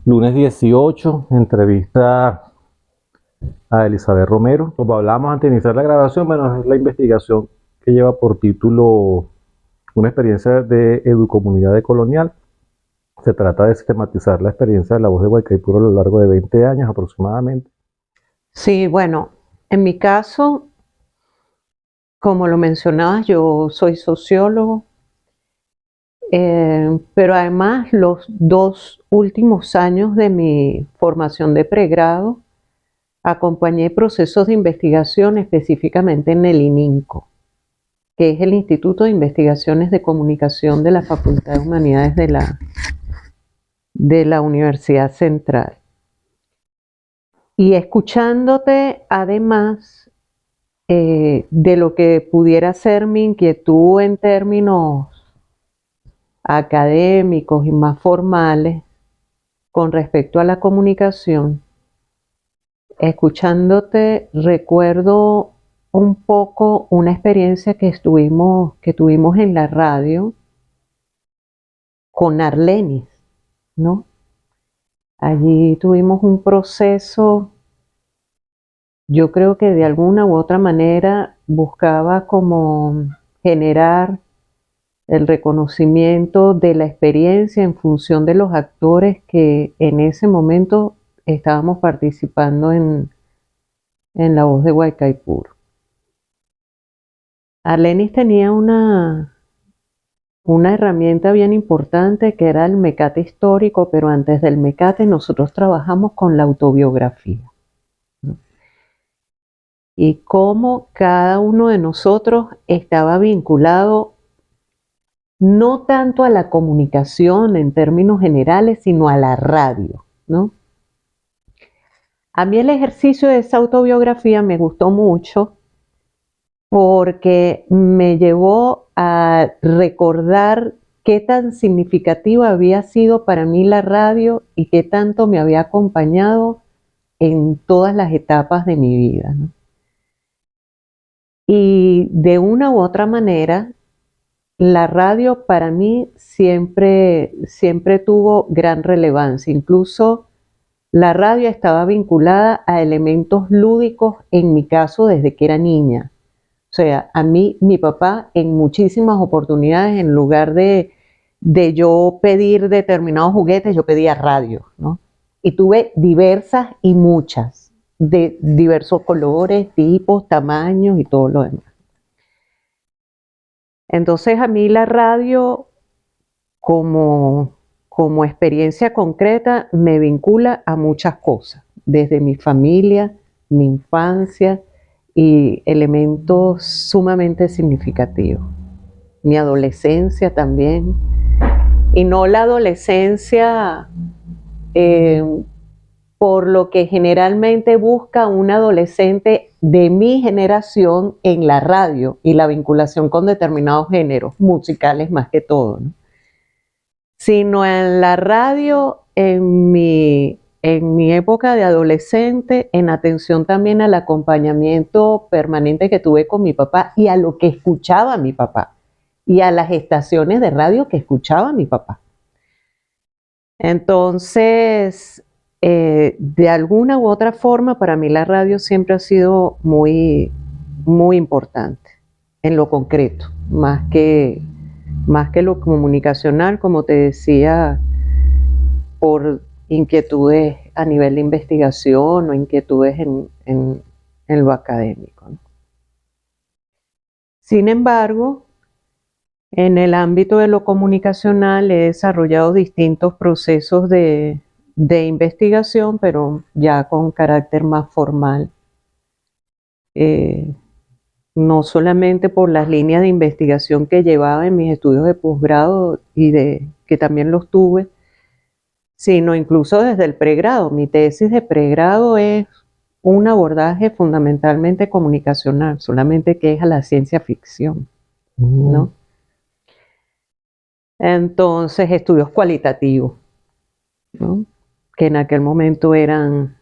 Lunes 18, entrevista a Elizabeth Romero. Como hablamos antes de iniciar la grabación, bueno, es la investigación que lleva por título una experiencia de educomunidad decolonial. Se trata de sistematizar la experiencia de la voz de Guaycaipuro a lo largo de 20 años aproximadamente. Sí, bueno, en mi caso, como lo mencionabas, yo soy sociólogo, pero además los 2 últimos años de mi formación de pregrado acompañé procesos de investigación específicamente en el ININCO, que es el Instituto de Investigaciones de Comunicación de la Facultad de Humanidades de la Universidad Central. Y escuchándote, además, de lo que pudiera ser mi inquietud en términos académicos y más formales con respecto a la comunicación, escuchándote recuerdo un poco una experiencia que tuvimos en la radio con Arlenis, ¿no? Allí tuvimos un proceso, yo creo que de alguna u otra manera buscaba como generar el reconocimiento de la experiencia en función de los actores que en ese momento estábamos participando en La Voz de Guaycaipuro. Arlenis tenía una herramienta bien importante que era el mecate histórico, pero antes del mecate nosotros trabajamos con la autobiografía, ¿no? Y cómo cada uno de nosotros estaba vinculado no tanto a la comunicación en términos generales, sino a la radio, ¿no? A mí el ejercicio de esa autobiografía me gustó mucho porque me llevó a recordar qué tan significativa había sido para mí la radio y qué tanto me había acompañado en todas las etapas de mi vida, ¿no? Y de una u otra manera, la radio para mí siempre tuvo gran relevancia. Incluso la radio estaba vinculada a elementos lúdicos, en mi caso, desde que era niña. O sea, a mí, mi papá, en muchísimas oportunidades, en lugar de yo pedir determinados juguetes, yo pedía radio, ¿no? Y tuve diversas y muchas, de diversos colores, tipos, tamaños y todo lo demás. Entonces a mí la radio como experiencia concreta me vincula a muchas cosas, desde mi familia, mi infancia y elementos sumamente significativos. Mi adolescencia también, y no la adolescencia eh, por lo que generalmente busca un adolescente de mi generación en la radio y la vinculación con determinados géneros musicales más que todo, ¿no? Sino en la radio, en mi época de adolescente, en atención también al acompañamiento permanente que tuve con mi papá y a lo que escuchaba mi papá y a las estaciones de radio que escuchaba mi papá. Entonces, de alguna u otra forma, para mí la radio siempre ha sido muy, muy importante en lo concreto, más que lo comunicacional, como te decía, por inquietudes a nivel de investigación o inquietudes en lo académico, ¿no? Sin embargo, en el ámbito de lo comunicacional he desarrollado distintos procesos de investigación, pero ya con carácter más formal. No solamente por las líneas de investigación que llevaba en mis estudios de posgrado que también los tuve, sino incluso desde el pregrado. Mi tesis de pregrado es un abordaje fundamentalmente comunicacional, solamente que es a la ciencia ficción, ¿no? Entonces, estudios cualitativos, ¿no? Que en aquel momento eran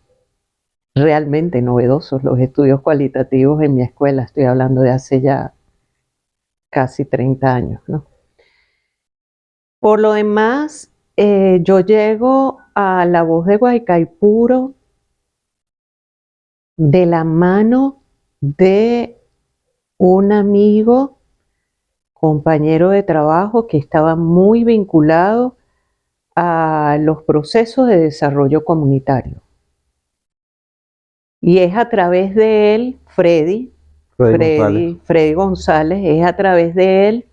realmente novedosos los estudios cualitativos en mi escuela. Estoy hablando de hace ya casi 30 años, ¿no? Por lo demás, yo llego a La Voz de Guaycaipuro de la mano de un amigo, compañero de trabajo que estaba muy vinculado a los procesos de desarrollo comunitario. Y es a través de él, Freddy González, es a través de él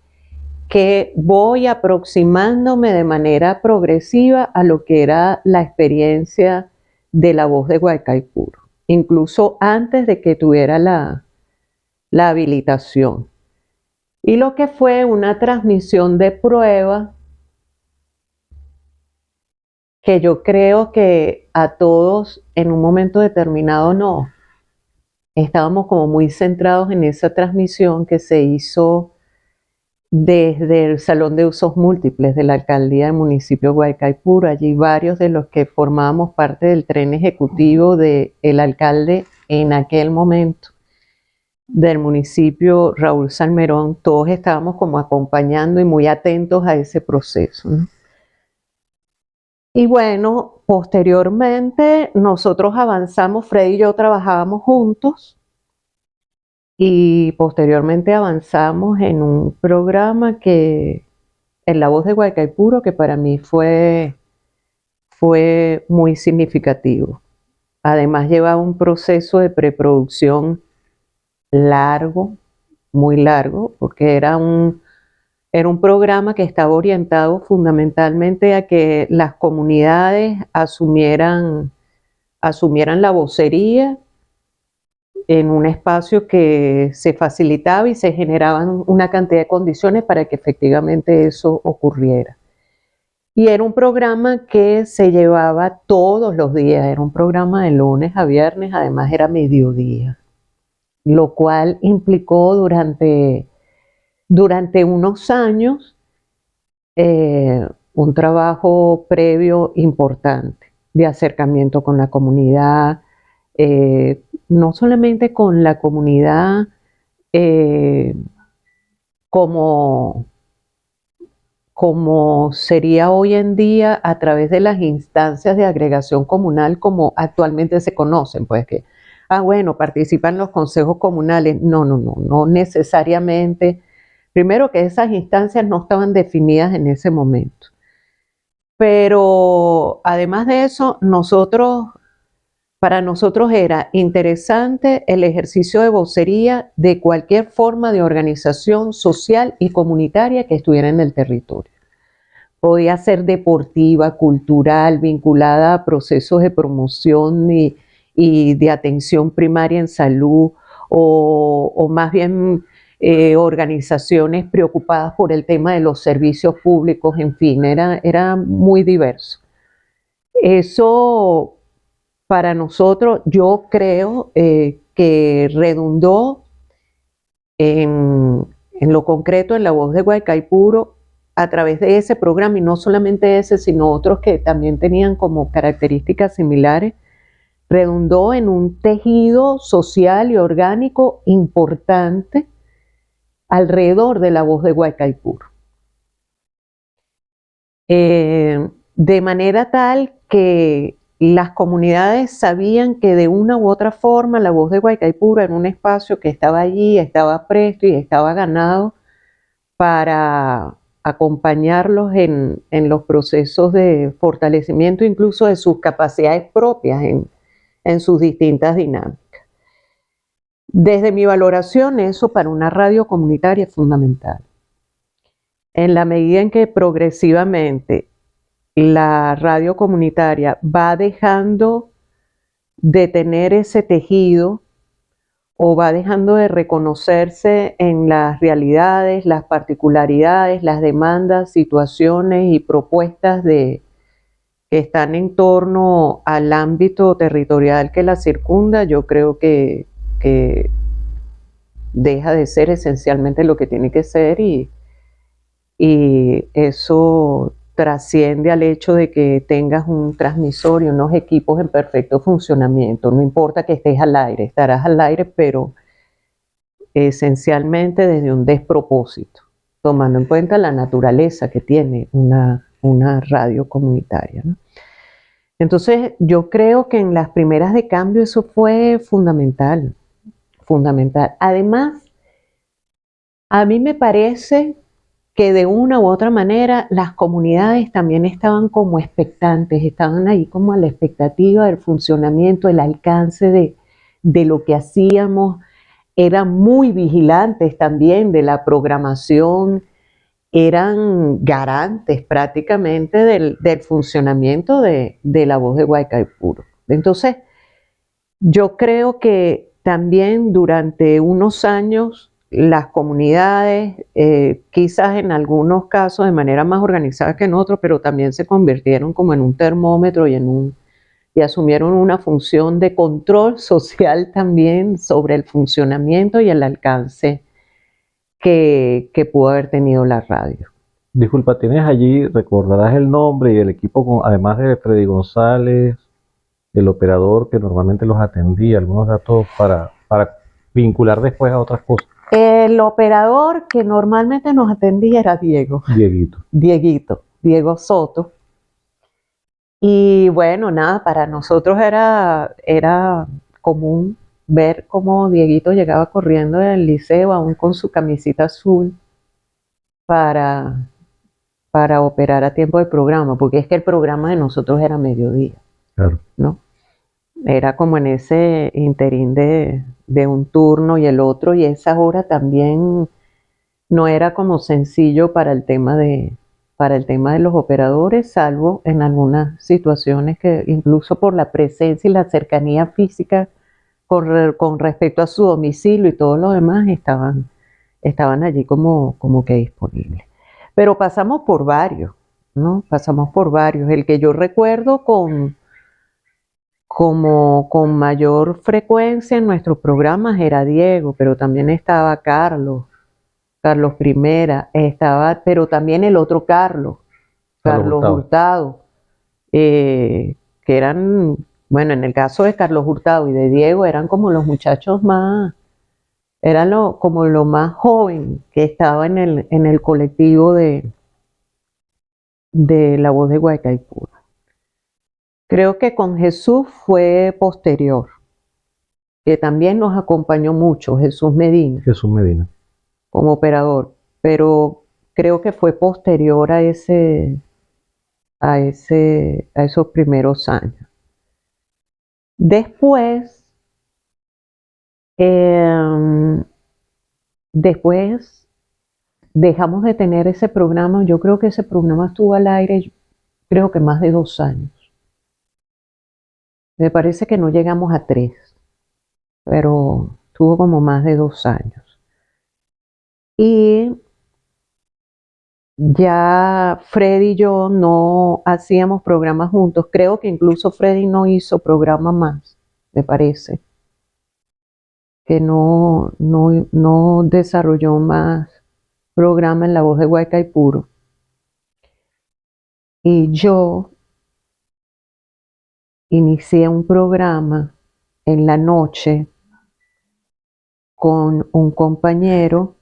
que voy aproximándome de manera progresiva a lo que era la experiencia de La Voz de Guaycaipuro, incluso antes de que tuviera la habilitación. Y lo que fue una transmisión de prueba que yo creo que a todos en un momento determinado estábamos como muy centrados en esa transmisión que se hizo desde el Salón de Usos Múltiples de la Alcaldía del municipio de Guaycaipuro. Allí varios de los que formábamos parte del tren ejecutivo del alcalde en aquel momento del municipio, Raúl Salmerón, todos estábamos como acompañando y muy atentos a ese proceso, ¿no? Y bueno, posteriormente nosotros avanzamos, Freddy y yo trabajábamos juntos y posteriormente avanzamos en un programa que, en La Voz de Guaycaipuro, que para mí fue muy significativo. Además llevaba un proceso de preproducción largo, muy largo, porque era un programa que estaba orientado fundamentalmente a que las comunidades asumieran la vocería en un espacio que se facilitaba y se generaban una cantidad de condiciones para que efectivamente eso ocurriera. Y era un programa que se llevaba todos los días, era un programa de lunes a viernes, además era mediodía, lo cual implicó durante unos años un trabajo previo importante de acercamiento con la comunidad, no solamente con la comunidad como sería hoy en día a través de las instancias de agregación comunal como actualmente se conocen, pues que, bueno, participan los consejos comunales. No necesariamente. Primero que esas instancias no estaban definidas en ese momento. Pero además de eso, para nosotros era interesante el ejercicio de vocería de cualquier forma de organización social y comunitaria que estuviera en el territorio. Podía ser deportiva, cultural, vinculada a procesos de promoción y de atención primaria en salud, o más bien organizaciones preocupadas por el tema de los servicios públicos, en fin, era muy diverso. Eso para nosotros, yo creo que redundó en lo concreto en La Voz de Guaycaipuro a través de ese programa, y no solamente ese, sino otros que también tenían como características similares, redundó en un tejido social y orgánico importante alrededor de La Voz de Guaycaipuro. De manera tal que las comunidades sabían que de una u otra forma La Voz de Guaycaipuro era un espacio que estaba allí, estaba presto y estaba ganado para acompañarlos en los procesos de fortalecimiento incluso de sus capacidades propias en sus distintas dinámicas. Desde mi valoración, eso para una radio comunitaria es fundamental. En la medida en que progresivamente la radio comunitaria va dejando de tener ese tejido o va dejando de reconocerse en las realidades, las particularidades, las demandas, situaciones y propuestas que están en torno al ámbito territorial que la circunda, yo creo que deja de ser esencialmente lo que tiene que ser, y eso trasciende al hecho de que tengas un transmisor y unos equipos en perfecto funcionamiento. No importa que estés al aire, estarás al aire, pero esencialmente desde un despropósito, tomando en cuenta la naturaleza que tiene una una radio comunitaria, ¿no? Entonces, yo creo que en las primeras de cambio eso fue fundamental, fundamental. Además, a mí me parece que de una u otra manera las comunidades también estaban como expectantes, estaban ahí como a la expectativa del funcionamiento, el alcance de lo que hacíamos, eran muy vigilantes también de la programación, eran garantes prácticamente del funcionamiento de La Voz de Guaycaipuro. Entonces, yo creo que también durante unos años las comunidades, quizás en algunos casos de manera más organizada que en otros, pero también se convirtieron como en un termómetro y asumieron una función de control social también sobre el funcionamiento y el alcance que pudo haber tenido la radio. Disculpa, ¿tienes allí, recordarás el nombre y el equipo, además de Freddy González, el operador que normalmente los atendía, algunos datos para vincular después a otras cosas? El operador que normalmente nos atendía era Diego Soto. Y bueno, nada, para nosotros era común ver cómo Dieguito llegaba corriendo del liceo, aún con su camisita azul, para operar a tiempo del programa, porque es que el programa de nosotros era mediodía, Claro. ¿no? Era como en ese interín de un turno y el otro, y esa hora también no era como sencillo para el tema de los operadores, salvo en algunas situaciones que incluso por la presencia y la cercanía física con respecto a su domicilio y todo lo demás estaban allí como que disponibles. Pero pasamos por varios, ¿no? Pasamos por varios. El que yo recuerdo con mayor frecuencia en nuestros programas era Diego, pero también estaba Carlos Primera, pero también el otro Carlos Hurtado, que eran, bueno, en el caso de Carlos Hurtado y de Diego, eran como los muchachos como lo más joven que estaba en el colectivo de La Voz de Guaycaipuro. Creo que con Jesús fue posterior, que también nos acompañó mucho, Jesús Medina, como operador, pero creo que fue posterior a esos primeros años. Después dejamos de tener ese programa. Yo creo que ese programa estuvo al aire, creo que más de 2 años. Me parece que no llegamos a 3, pero estuvo como más de 2 años. Y ya Freddy y yo no hacíamos programas juntos. Creo que incluso Freddy no hizo programa más, me parece. Que no desarrolló más programa en La Voz de Guaycaipuro. Y yo inicié un programa en la noche con un compañero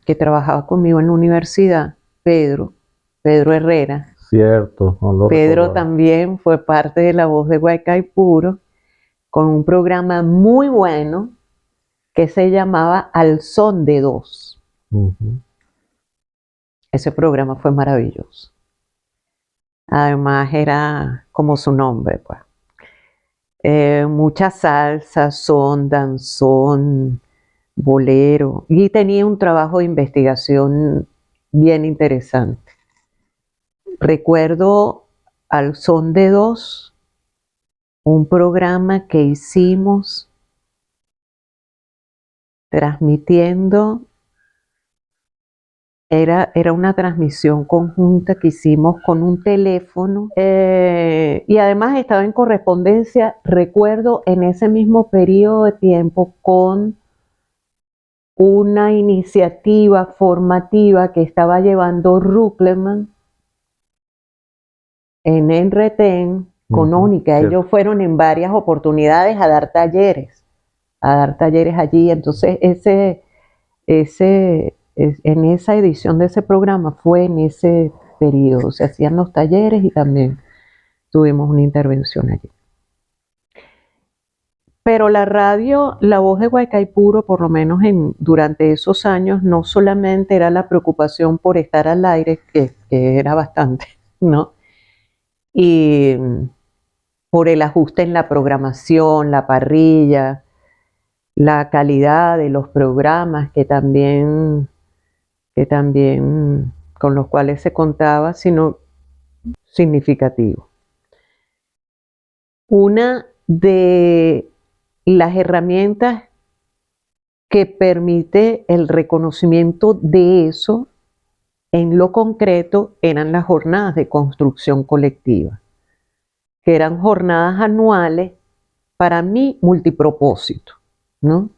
que trabajaba conmigo en la universidad, Pedro Herrera. Cierto, no lo Pedro recordaba. también fue parte de La Voz de Guaycaipuro, con un programa muy bueno que se llamaba Al Son de Dos. Ese programa fue maravilloso. Además era como su nombre, pues. Mucha salsa, son, danzón, bolero, y tenía un trabajo de investigación bien interesante. Recuerdo Al Son de Dos, un programa que hicimos transmitiendo, era una transmisión conjunta que hicimos con un teléfono, y además estaba en correspondencia, recuerdo, en ese mismo periodo de tiempo con una iniciativa formativa que estaba llevando Ruckleman en Enretén con Ónica. Ellos fueron en varias oportunidades a dar talleres allí. Entonces en esa edición de ese programa fue en ese periodo. Se hacían los talleres y también tuvimos una intervención allí. Pero la radio, La Voz de Guaycaipuro, por lo menos durante esos años, no solamente era la preocupación por estar al aire, que era bastante, ¿no? Y por el ajuste en la programación, la parrilla, la calidad de los programas que también con los cuales se contaba, sino significativo. Una de las herramientas que permite el reconocimiento de eso en lo concreto eran las jornadas de construcción colectiva, que eran jornadas anuales, para mí multipropósito, ¿no?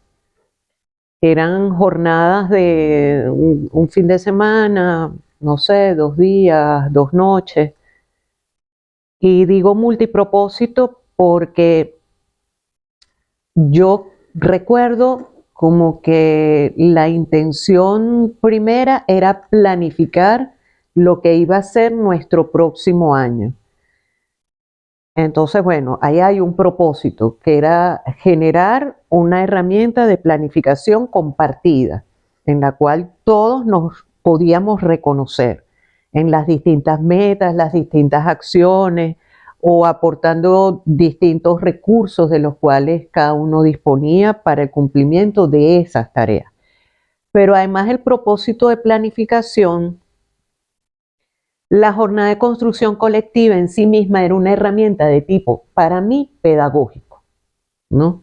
Eran jornadas de un fin de semana, no sé, 2 días, 2 noches. Y digo multipropósito porque yo recuerdo como que la intención primera era planificar lo que iba a ser nuestro próximo año. Entonces, bueno, ahí hay un propósito, que era generar una herramienta de planificación compartida, en la cual todos nos podíamos reconocer en las distintas metas, las distintas acciones, o aportando distintos recursos de los cuales cada uno disponía para el cumplimiento de esas tareas. Pero además el propósito de planificación, la jornada de construcción colectiva en sí misma era una herramienta de tipo, para mí, pedagógico, ¿no?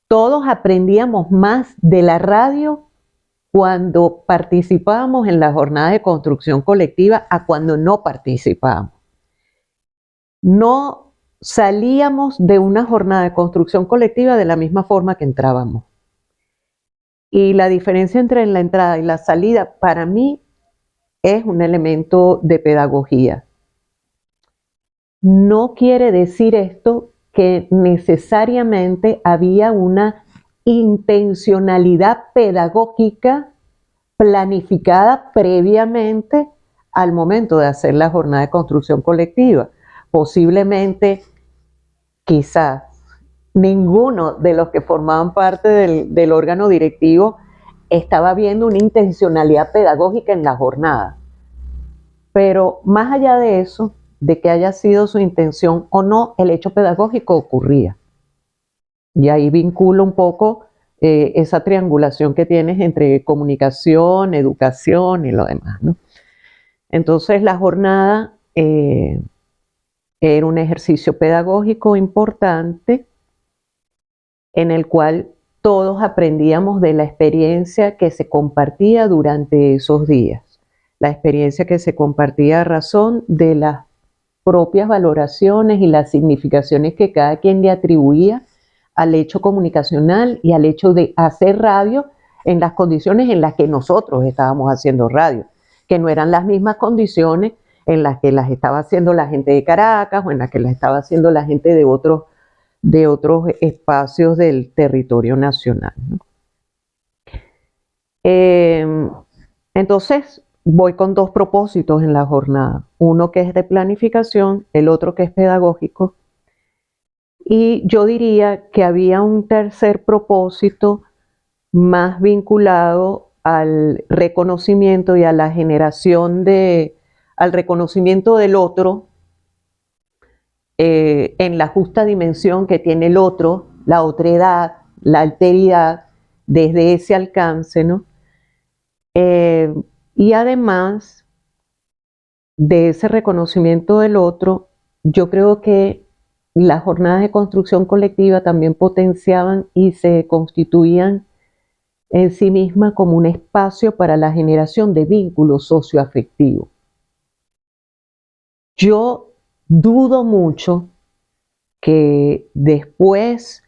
Todos aprendíamos más de la radio cuando participábamos en la jornada de construcción colectiva a cuando no participábamos. No salíamos de una jornada de construcción colectiva de la misma forma que entrábamos. Y la diferencia entre la entrada y la salida, para mí, es un elemento de pedagogía. No quiere decir esto que necesariamente había una intencionalidad pedagógica planificada previamente al momento de hacer la jornada de construcción colectiva. Posiblemente, quizás, ninguno de los que formaban parte del órgano directivo estaba viendo una intencionalidad pedagógica en la jornada. Pero más allá de eso, de que haya sido su intención o no, el hecho pedagógico ocurría. Y ahí vinculo un poco esa triangulación que tienes entre comunicación, educación y lo demás, ¿no? Entonces la jornada era un ejercicio pedagógico importante en el cual todos aprendíamos de la experiencia que se compartía durante esos días, la experiencia que se compartía a razón de las propias valoraciones y las significaciones que cada quien le atribuía al hecho comunicacional y al hecho de hacer radio en las condiciones en las que nosotros estábamos haciendo radio, que no eran las mismas condiciones en las que las estaba haciendo la gente de Caracas o en las que las estaba haciendo la gente de otros espacios del territorio nacional, ¿no? Entonces, voy con 2 propósitos en la jornada, uno que es de planificación, el otro que es pedagógico, y yo diría que había un tercer propósito más vinculado al reconocimiento y a la generación al reconocimiento del otro, en la justa dimensión que tiene el otro, la otredad, la alteridad, desde ese alcance, ¿no? Y además de ese reconocimiento del otro, yo creo que las jornadas de construcción colectiva también potenciaban y se constituían en sí mismas como un espacio para la generación de vínculos socioafectivos. Yo dudo mucho que después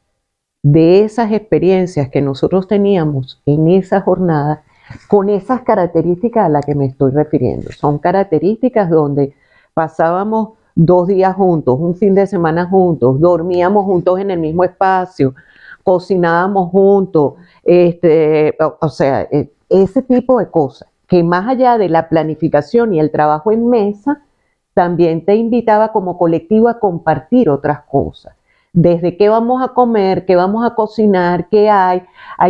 de esas experiencias que nosotros teníamos en esa jornada, con esas características a las que me estoy refiriendo, son características donde pasábamos 2 días juntos, un fin de semana juntos, dormíamos juntos en el mismo espacio, cocinábamos juntos, o sea, ese tipo de cosas. que más allá de la planificación y el trabajo en mesa, también te invitaba como colectivo a compartir otras cosas. Desde qué vamos a comer, qué vamos a cocinar, qué hay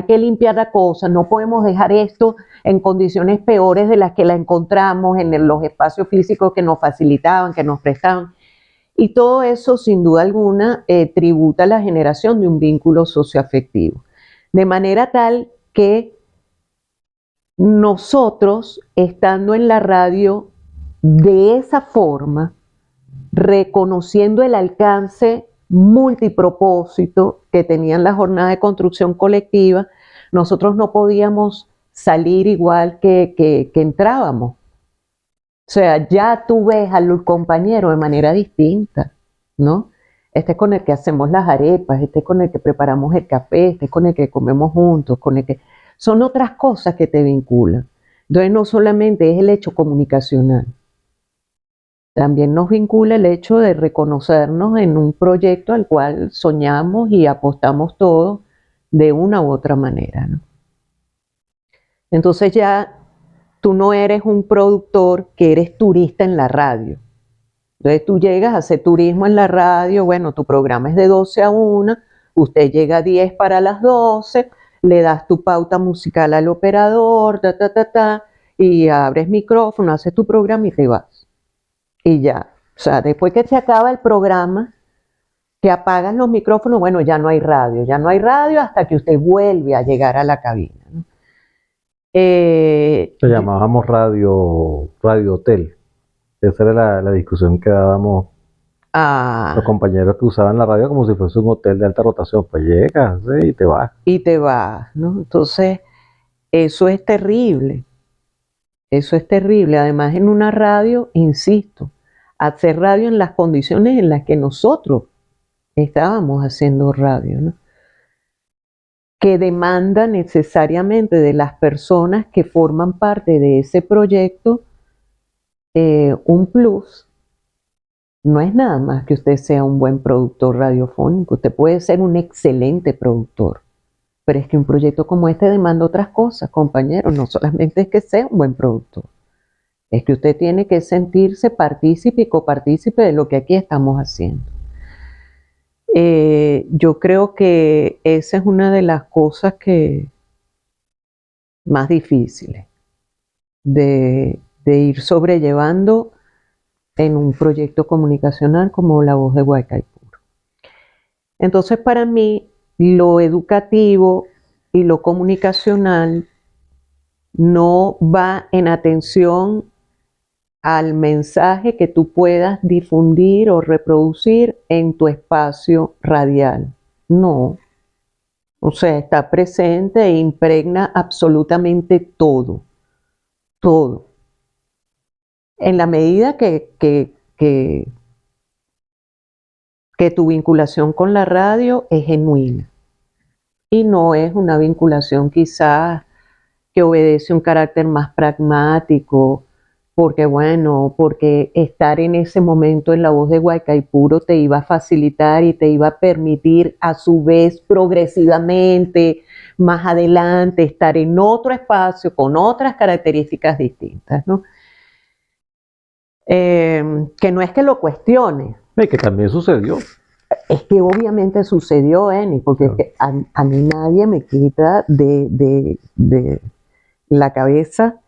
que limpiar la cosa, no podemos dejar esto en condiciones peores de las que la encontramos en los espacios físicos que nos facilitaban, que nos prestaban. Y todo eso, sin duda alguna, tributa a la generación de un vínculo socioafectivo. De manera tal que nosotros, estando en la radio de esa forma, reconociendo el alcance multipropósito que tenían las jornadas de construcción colectiva, nosotros no podíamos salir igual que entrábamos. O sea, ya tú ves al compañero de manera distinta, ¿no? Este es con el que hacemos las arepas, este es con el que preparamos el café, este es con el que comemos juntos, con el que... Son otras cosas que te vinculan. Entonces no solamente es el hecho comunicacional, también nos vincula el hecho de reconocernos en un proyecto al cual soñamos y apostamos todos de una u otra manera, ¿no? Entonces ya tú no eres un productor que eres turista en la radio. Entonces tú llegas a hacer turismo en la radio, bueno, tu programa es de 12 a 1, usted llega a 10 para las 12, le das tu pauta musical al operador, y abres micrófono, haces tu programa y te vas. Y ya, o sea, después que se acaba el programa, que apagas los micrófonos, bueno, ya no hay radio hasta que usted vuelve a llegar a la cabina, ¿no? Le llamábamos radio hotel. Esa era la discusión que dábamos los compañeros que usaban la radio como si fuese un hotel de alta rotación. Pues llegas, ¿sí? Y te vas. Y te vas, ¿no? Entonces, eso es terrible. Eso es terrible. Además, en una radio, insisto, hacer radio en las condiciones en las que nosotros estábamos haciendo radio, ¿no? Que demanda necesariamente de las personas que forman parte de ese proyecto un plus. No es nada más que usted sea un buen productor radiofónico, usted puede ser un excelente productor, pero es que un proyecto como este demanda otras cosas, compañeros. No solamente es que sea un buen productor, es que usted tiene que sentirse partícipe y copartícipe de lo que aquí estamos haciendo. Yo creo que esa es una de las cosas más difíciles de ir sobrellevando en un proyecto comunicacional como La Voz de Guaycaipuro. Entonces, para mí, lo educativo y lo comunicacional no va en atención al mensaje que tú puedas difundir o reproducir en tu espacio radial. No. O sea, está presente e impregna absolutamente todo. Todo. En la medida que tu vinculación con la radio es genuina y no es una vinculación quizás que obedece un carácter más pragmático, porque estar en ese momento en La Voz de Guaycaipuro te iba a facilitar y te iba a permitir a su vez progresivamente, más adelante, estar en otro espacio con otras características distintas, ¿no? Que no es que lo cuestione. Que también sucedió. Es que obviamente sucedió, Eni, porque claro. Es que a mí nadie me quita de la cabeza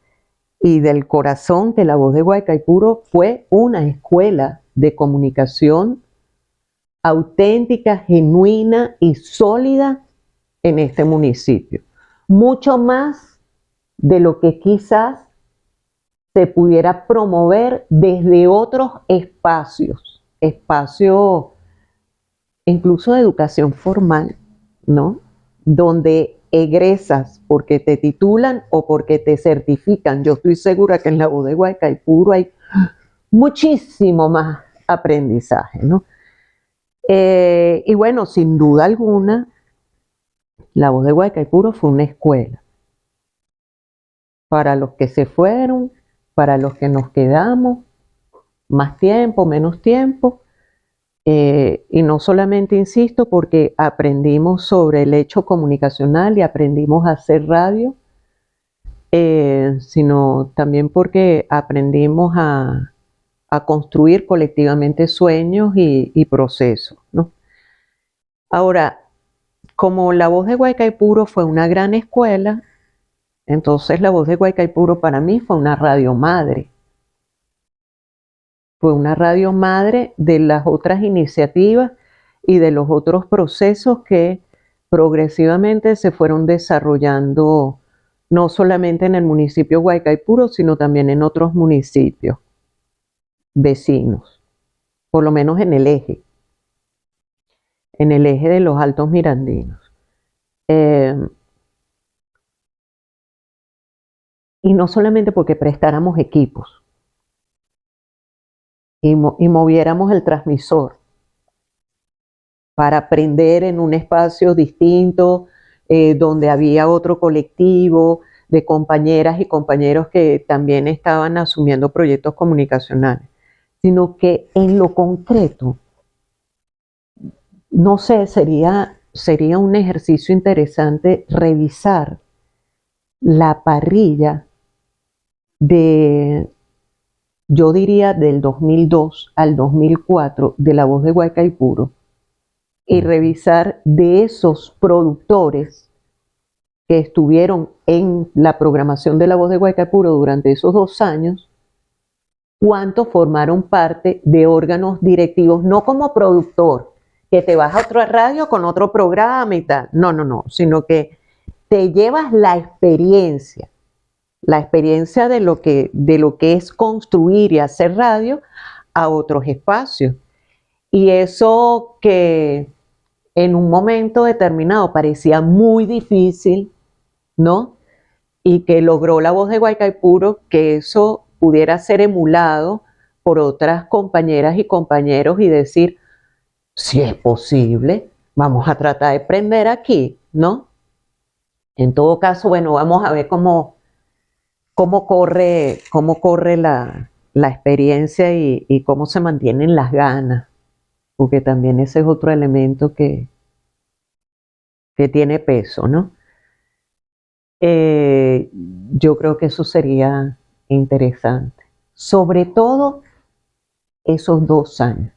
y del corazón que La Voz de Guaycaipuro fue una escuela de comunicación auténtica, genuina y sólida en este municipio. Mucho más de lo que quizás se pudiera promover desde otros espacios incluso de educación formal, ¿no? Donde egresas porque te titulan o porque te certifican. Yo estoy segura que en La Voz de Guaycaipuro hay muchísimo más aprendizaje, ¿no? Y bueno, sin duda alguna, La Voz de Guaycaipuro fue una escuela para los que se fueron, para los que nos quedamos, más tiempo, menos tiempo, y no solamente, insisto, porque aprendimos sobre el hecho comunicacional y aprendimos a hacer radio, sino también porque aprendimos a construir colectivamente sueños y procesos, ¿no? Ahora, como La Voz de Guaycaipuro fue una gran escuela, entonces La Voz de Guaycaipuro para mí fue una radio madre. Fue una radio madre de las otras iniciativas y de los otros procesos que progresivamente se fueron desarrollando no solamente en el municipio Guaycaipuro, sino también en otros municipios vecinos, por lo menos en el eje de los Altos Mirandinos. Y no solamente porque prestáramos equipos y moviéramos el transmisor para aprender en un espacio distinto, donde había otro colectivo de compañeras y compañeros que también estaban asumiendo proyectos comunicacionales, sino que en lo concreto, no sé, sería un ejercicio interesante revisar la parrilla de, yo diría, del 2002 al 2004 de La Voz de Guaycaipuro y revisar de esos productores que estuvieron en la programación de La Voz de Guaycaipuro durante esos 2 años, cuántos formaron parte de órganos directivos, no como productor, que te vas a otra radio con otro programa y tal, no, sino que te llevas la experiencia de lo que es construir y hacer radio a otros espacios. Y eso que en un momento determinado parecía muy difícil, ¿no? Y que logró La Voz de Guaycaipuro que eso pudiera ser emulado por otras compañeras y compañeros y decir, si es posible, vamos a tratar de prender aquí, ¿no? En todo caso, bueno, vamos a ver cómo corre la experiencia y cómo se mantienen las ganas, porque también ese es otro elemento que tiene peso, ¿no? Yo creo que eso sería interesante, sobre todo esos 2 años,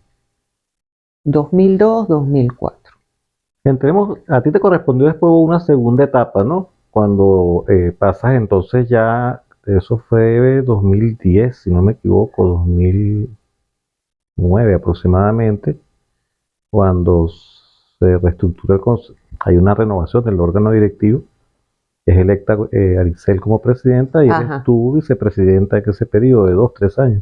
2002, 2004. Entremos, a ti te correspondió después una segunda etapa, ¿no? Cuando pasas entonces ya, eso fue 2010, si no me equivoco, 2009 aproximadamente, cuando se reestructura hay una renovación del órgano directivo, es electa Aricel como presidenta y eres Ajá. tú vicepresidenta en ese periodo de 2, 3 años.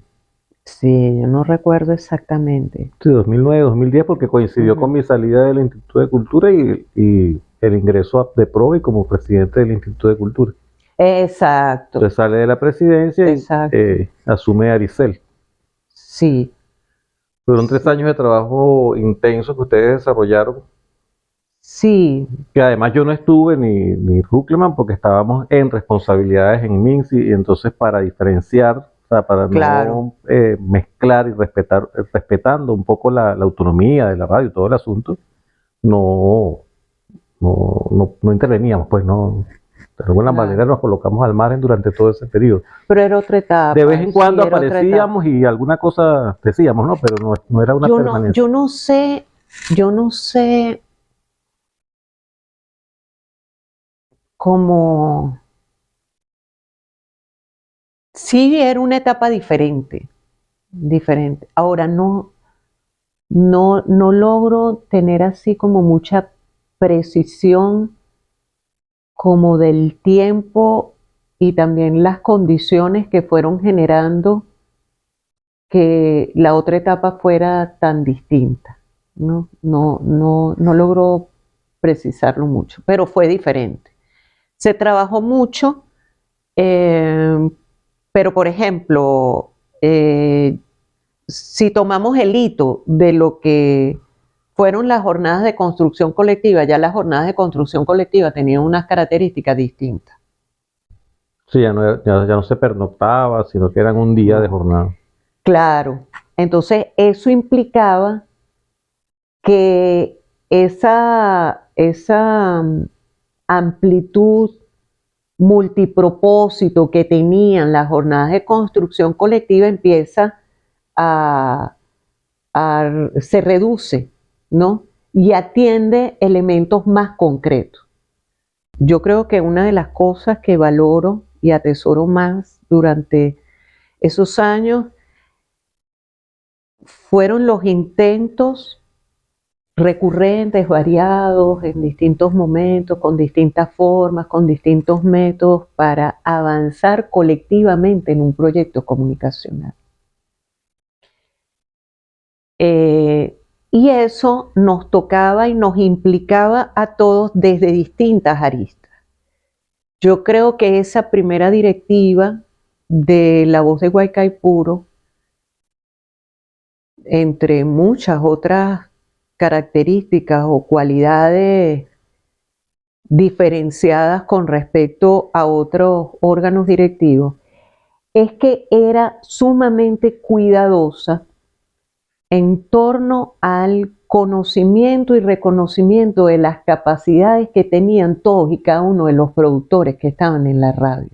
Sí, yo no recuerdo exactamente. Sí, 2009, 2010, porque coincidió con mi salida del Instituto de Cultura y el ingreso de Provi como presidente del Instituto de Cultura. Exacto, Entonces sale de la presidencia exacto. y asume Aricel. Sí, Fueron 3 años de trabajo intenso que ustedes desarrollaron, sí, que además yo no estuve ni Ruckleman porque estábamos en responsabilidades en MINSI y entonces para diferenciar, o sea, para claro. no mezclar y respetando un poco la autonomía de la radio y todo el asunto, no interveníamos, pues no, de alguna Claro. manera nos colocamos al margen durante todo ese periodo. Pero era otra etapa. De vez en cuando sí, era otra etapa. aparecíamos y alguna cosa decíamos, ¿no? Pero no era una permanencia. Yo no sé cómo. Sí, era una etapa diferente. Ahora no logro tener así como mucha precisión como del tiempo y también las condiciones que fueron generando que la otra etapa fuera tan distinta. No logro precisarlo mucho, pero fue diferente. Se trabajó mucho, pero por ejemplo, si tomamos el hito de lo que fueron las jornadas de construcción colectiva, ya las jornadas de construcción colectiva tenían unas características distintas. Sí, ya no se pernoctaba, sino que eran un día de jornada. Claro, entonces eso implicaba que esa amplitud multipropósito que tenían las jornadas de construcción colectiva empieza a, se reduce, ¿no? Y atiende elementos más concretos. Yo creo que una de las cosas que valoro y atesoro más durante esos años fueron los intentos recurrentes, variados, en distintos momentos, con distintas formas, con distintos métodos, para avanzar colectivamente en un proyecto comunicacional. Y eso nos tocaba y nos implicaba a todos desde distintas aristas. Yo creo que esa primera directiva de La Voz de Guaycaipuro, entre muchas otras características o cualidades diferenciadas con respecto a otros órganos directivos, es que era sumamente cuidadosa en torno al conocimiento y reconocimiento de las capacidades que tenían todos y cada uno de los productores que estaban en la radio,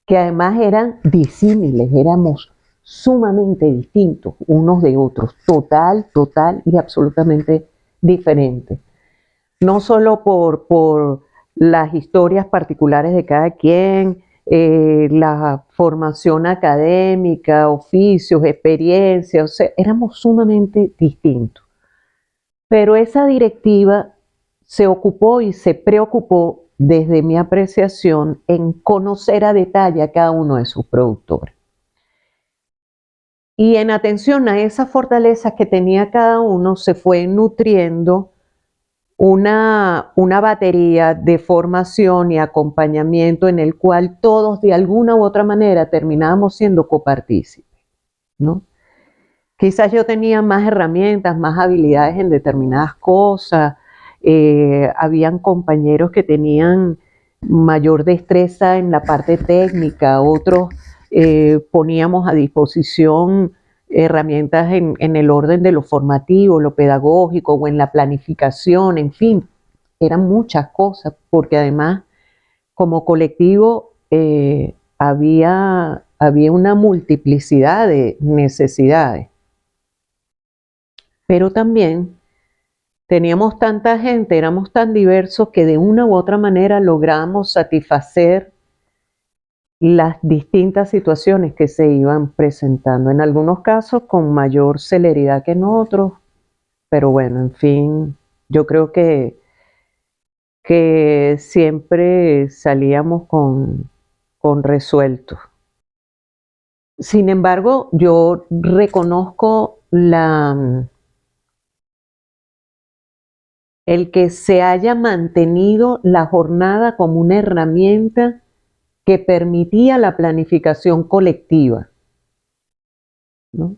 que además eran disímiles, éramos sumamente distintos unos de otros, total y absolutamente diferentes. No solo por las historias particulares de cada quien, la formación académica, oficios, experiencias, o sea, éramos sumamente distintos. Pero esa directiva se ocupó y se preocupó, desde mi apreciación, en conocer a detalle a cada uno de sus productores. Y en atención a esas fortalezas que tenía cada uno, se fue nutriendo una batería de formación y acompañamiento en el cual todos de alguna u otra manera terminábamos siendo copartícipes, ¿no? Quizás yo tenía más herramientas, más habilidades en determinadas cosas, habían compañeros que tenían mayor destreza en la parte técnica, otros poníamos a disposición herramientas en el orden de lo formativo, lo pedagógico o en la planificación, en fin, eran muchas cosas, porque además como colectivo había una multiplicidad de necesidades. Pero también teníamos tanta gente, éramos tan diversos que de una u otra manera logramos satisfacer las distintas situaciones que se iban presentando, en algunos casos con mayor celeridad que en otros, pero bueno, en fin, yo creo que siempre salíamos con resueltos. Sin embargo, yo reconozco el que se haya mantenido la jornada como una herramienta que permitía la planificación colectiva, ¿no?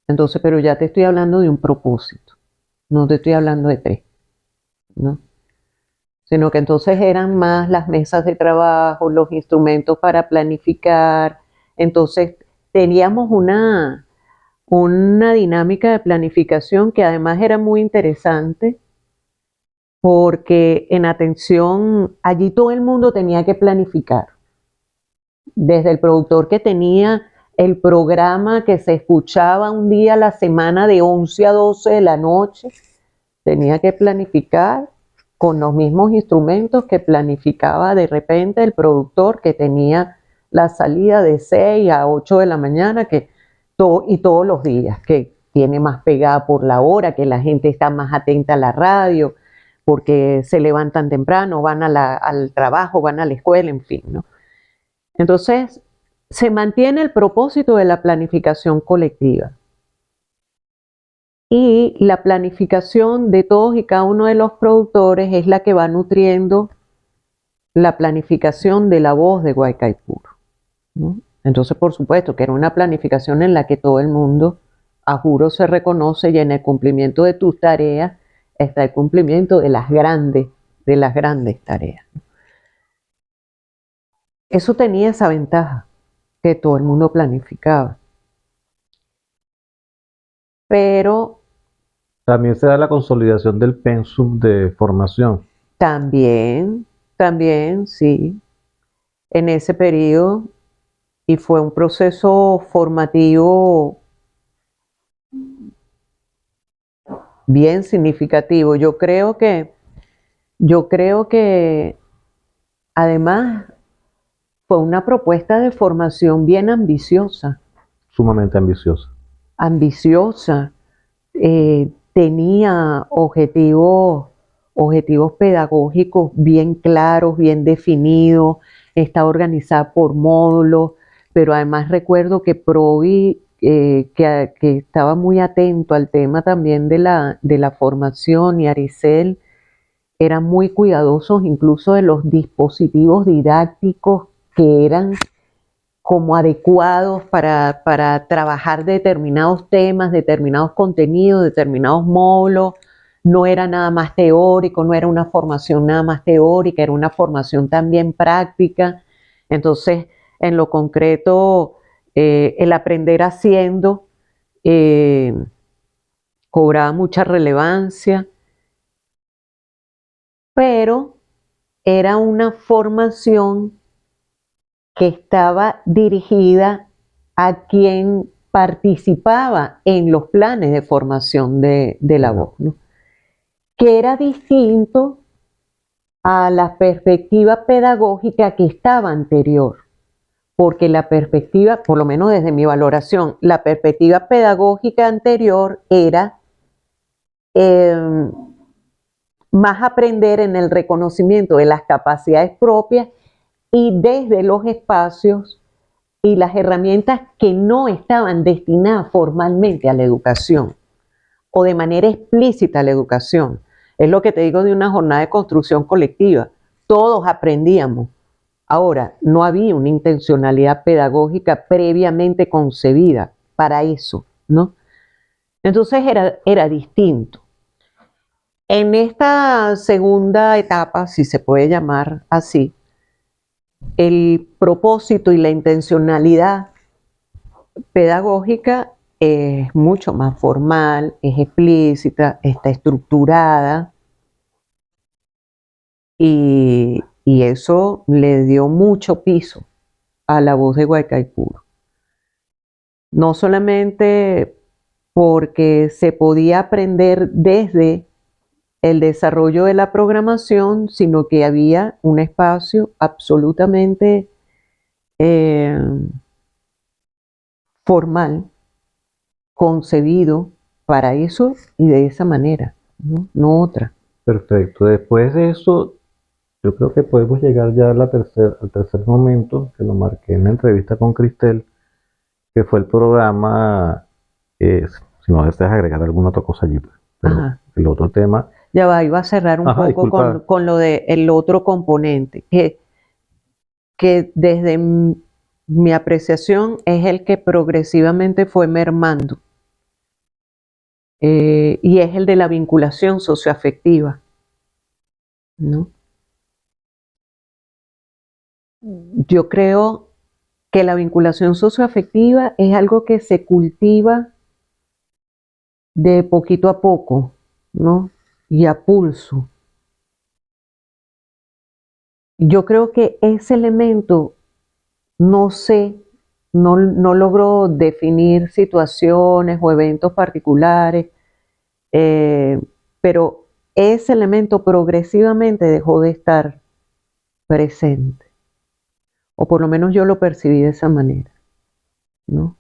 Entonces, pero ya te estoy hablando de un propósito, no te estoy hablando de 3, ¿no? Sino que entonces eran más las mesas de trabajo, los instrumentos para planificar. Entonces teníamos una dinámica de planificación que además era muy interesante, porque en atención allí todo el mundo tenía que planificar. Desde el productor que tenía el programa que se escuchaba un día a la semana de 11 a 12 de la noche, tenía que planificar con los mismos instrumentos que planificaba de repente el productor que tenía la salida de 6 a 8 de la mañana, y todos los días, que tiene más pegada por la hora, que la gente está más atenta a la radio, porque se levantan temprano, van al trabajo, van a la escuela, en fin, ¿no? Entonces, se mantiene el propósito de la planificación colectiva. Y la planificación de todos y cada uno de los productores es la que va nutriendo la planificación de La Voz de Guaycaipuro, ¿no? Entonces, por supuesto, que era una planificación en la que todo el mundo, a juro, se reconoce, y en el cumplimiento de tus tareas está el cumplimiento de las grandes tareas. Eso tenía esa ventaja, que todo el mundo planificaba. Pero también se da la consolidación del pensum de formación. también, sí. en ese periodo y fue un proceso formativo bien significativo. Yo creo que además fue una propuesta de formación bien ambiciosa, Sumamente ambiciosa. ambiciosa, tenía objetivos pedagógicos bien claros, bien definidos, estaba organizada por módulos, pero además recuerdo que Provi, que estaba muy atento al tema también de la formación, y Aricel, eran muy cuidadosos incluso de los dispositivos didácticos que eran como adecuados para trabajar determinados temas, determinados contenidos, determinados módulos. No era nada más teórico, no era una formación nada más teórica, era una formación también práctica. Entonces, en lo concreto, el aprender haciendo eh, cobraba mucha relevancia, pero era una formación que estaba dirigida a quien participaba en los planes de formación de la voz, ¿no? Que era distinto a la perspectiva pedagógica que estaba anterior, porque la perspectiva, por lo menos desde mi valoración, la perspectiva pedagógica anterior era más aprender en el reconocimiento de las capacidades propias y desde los espacios y las herramientas que no estaban destinadas formalmente a la educación o de manera explícita a la educación. Es lo que te digo de una jornada de construcción colectiva. Todos aprendíamos. Ahora, no había una intencionalidad pedagógica previamente concebida para eso, ¿no? Entonces era distinto. En esta segunda etapa, si se puede llamar así, el propósito y la intencionalidad pedagógica es mucho más formal, es explícita, está estructurada y eso le dio mucho piso a la voz de Guaycaipuro. No solamente porque se podía aprender desde el desarrollo de la programación, sino que había un espacio absolutamente formal, concebido para eso y de esa manera, ¿no? No otra. Perfecto. Después de eso, yo creo que podemos llegar ya a al tercer momento, que lo marqué en la entrevista con Cristel, que fue el programa, si no deseas agregar alguna otra cosa allí, pues, pero Ajá. el otro tema. Ya va, iba a cerrar un poco con lo del otro componente, que desde mi apreciación es el que progresivamente fue mermando, y es el de la vinculación socioafectiva, ¿no? Yo creo que la vinculación socioafectiva es algo que se cultiva de poquito a poco, ¿no? Y a pulso. Yo creo que ese elemento, no sé, no logro definir situaciones o eventos particulares, pero ese elemento progresivamente dejó de estar presente, o por lo menos yo lo percibí de esa manera, ¿no?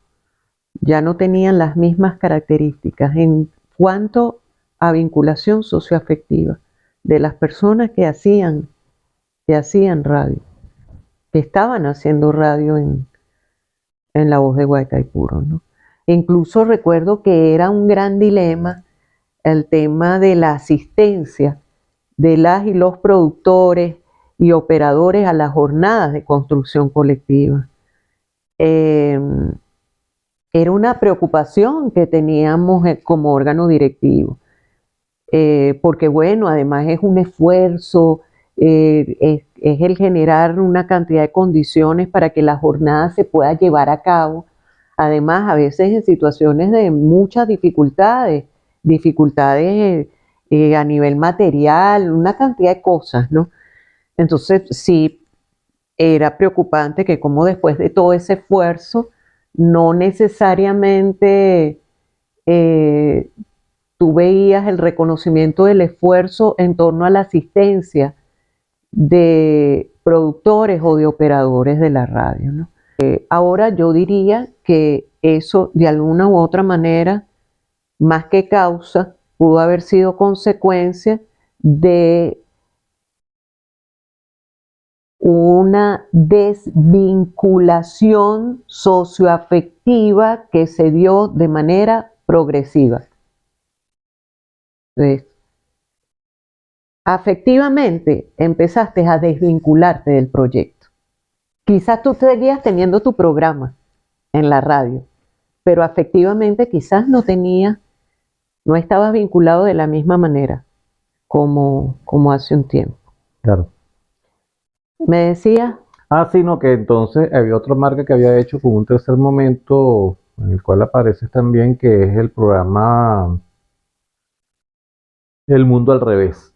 Ya no tenían las mismas características en cuanto a vinculación socioafectiva de las personas que hacían radio, que estaban haciendo radio en la voz de Guaycaipuro, ¿no? E incluso recuerdo que era un gran dilema el tema de la asistencia de las y los productores y operadores a las jornadas de construcción colectiva. Era una preocupación que teníamos como órgano directivo, porque bueno, además es un esfuerzo, es el generar una cantidad de condiciones para que la jornada se pueda llevar a cabo, además a veces en situaciones de muchas dificultades a nivel material, una cantidad de cosas, ¿no? Entonces, sí, era preocupante que como después de todo ese esfuerzo, no necesariamente tú veías el reconocimiento del esfuerzo en torno a la asistencia de productores o de operadores de la radio, ¿no? Ahora yo diría que eso de alguna u otra manera, más que causa, pudo haber sido consecuencia de una desvinculación socioafectiva que se dio de manera progresiva. Entonces, afectivamente empezaste a desvincularte del proyecto. Quizás tú seguías teniendo tu programa en la radio, pero afectivamente quizás no estabas vinculado de la misma manera como hace un tiempo. Claro. Me decía, Sino que entonces había otra marca que había hecho con un tercer momento, en el cual apareces también, que es el programa El Mundo al Revés,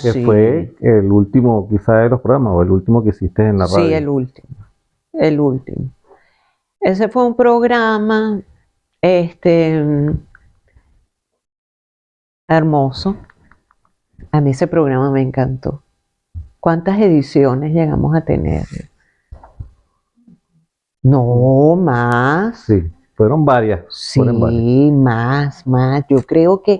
que sí, fue el último quizá de los programas, o el último que hiciste en la sí, radio. el último. Ese fue un programa, hermoso. A mí ese programa me encantó. ¿Cuántas ediciones llegamos a tener? No, más. Sí, fueron varias. Sí, Fueron varias. más. Yo creo que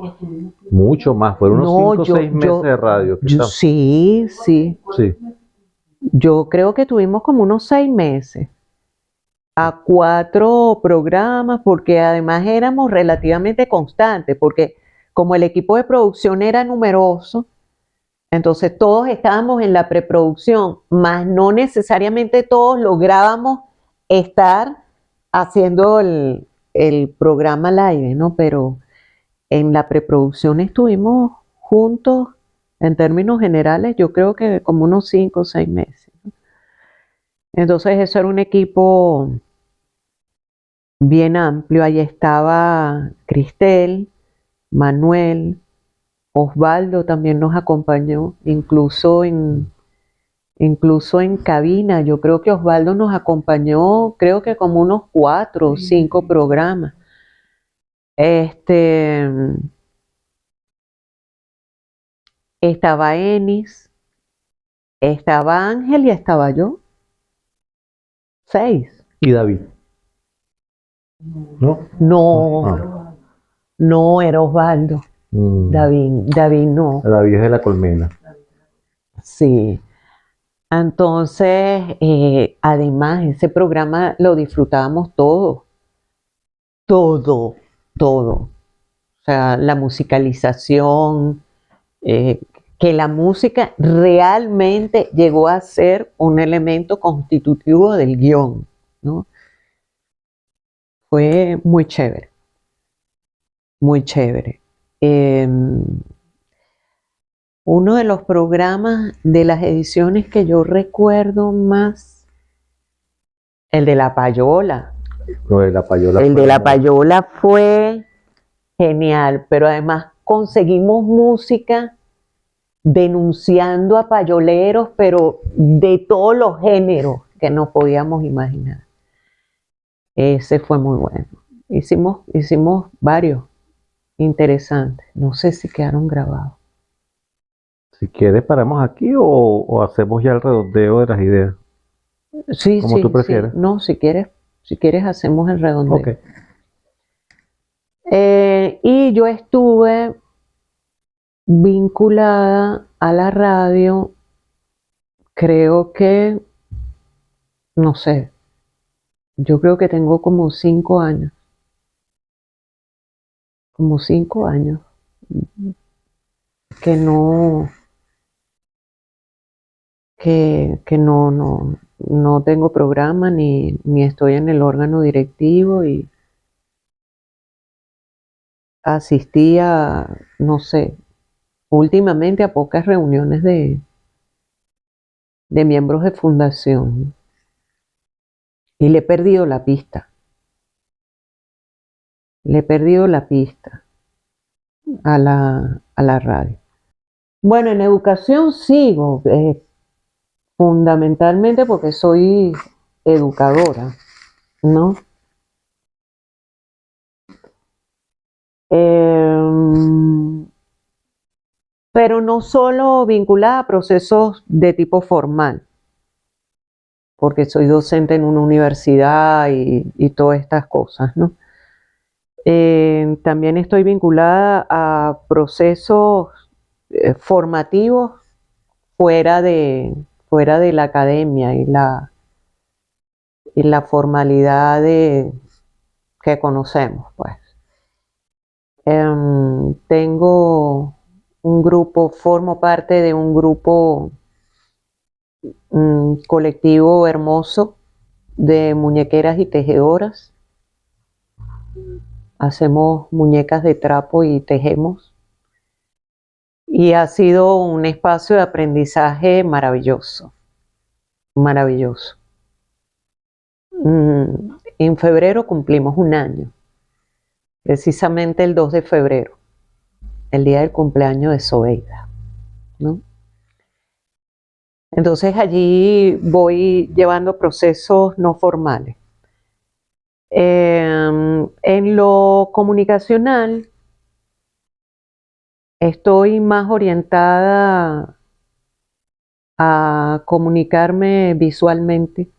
Mucho más, fueron unos no, 5 o 6 meses de radio, quizás. sí. Sí, Yo creo que tuvimos como unos 6 meses a 4 programas, porque además éramos relativamente constantes, porque como el equipo de producción era numeroso, entonces todos estábamos en la preproducción, más no necesariamente todos lográbamos estar haciendo el programa al aire, ¿no? Pero en la preproducción estuvimos juntos, en términos generales, yo creo que como unos 5 o 6 meses. Entonces eso era un equipo bien amplio. Ahí estaba Cristel, Manuel, Osvaldo también nos acompañó, incluso en cabina. Yo creo que Osvaldo nos acompañó, creo que como unos 4 o 5 programas. Estaba Enis, estaba Ángel y estaba yo. 6. y David. ¿No? No, no era Osvaldo. David no. David es de La Colmena. Sí. Entonces, además, ese programa lo disfrutábamos todo. O sea, la musicalización, que la música realmente llegó a ser un elemento constitutivo del guión, ¿no? Fue muy chévere, muy chévere. Uno de los programas de las ediciones que yo recuerdo más, el de La Payola. Lo de La Payola. El de La Payola fue genial, pero además conseguimos música denunciando a payoleros, pero de todos los géneros que nos podíamos imaginar. Ese fue muy bueno. Hicimos varios interesantes. No sé si quedaron grabados. Si quieres, paramos aquí o hacemos ya el redondeo de las ideas. Sí, como tú prefieras. Sí. No, si quieres hacemos el redondeo. Ok. Y yo estuve vinculada a la radio, creo que, no sé, yo creo que tengo como 5 años. Como 5 años que no tengo programa ni estoy en el órgano directivo, y asistí a, no sé, últimamente a pocas reuniones de miembros de fundación, y le he perdido la pista. Le he perdido la pista a la radio. Bueno, en educación sigo. fundamentalmente porque soy educadora, ¿no? Em, pero no solo vinculada a procesos de tipo formal, porque soy docente en una universidad y todas estas cosas, ¿no? También estoy vinculada a procesos formativos fuera fuera de la academia y la formalidad que conocemos, pues. Tengo un grupo, formo parte de un grupo colectivo hermoso de muñequeras y tejedoras. Hacemos muñecas de trapo y tejemos. Y ha sido un espacio de aprendizaje maravilloso, maravilloso. En febrero cumplimos un año, precisamente el 2 de febrero, el día del cumpleaños de Sobeida, ¿no? Entonces allí voy llevando procesos no formales. En lo comunicacional estoy más orientada a comunicarme visualmente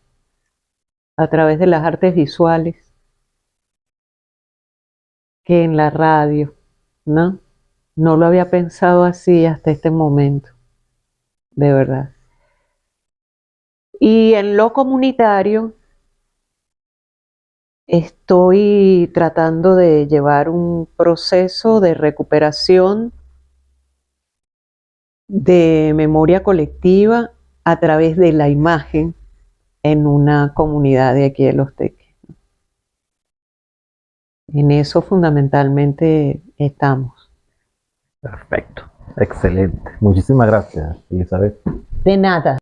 a través de las artes visuales que en la radio, ¿no? No lo había pensado así hasta este momento, de verdad. Y en lo comunitario estoy tratando de llevar un proceso de recuperación de memoria colectiva a través de la imagen en una comunidad de aquí de Los Teques. En eso fundamentalmente estamos. Perfecto, excelente. Muchísimas gracias, Elizabeth. De nada.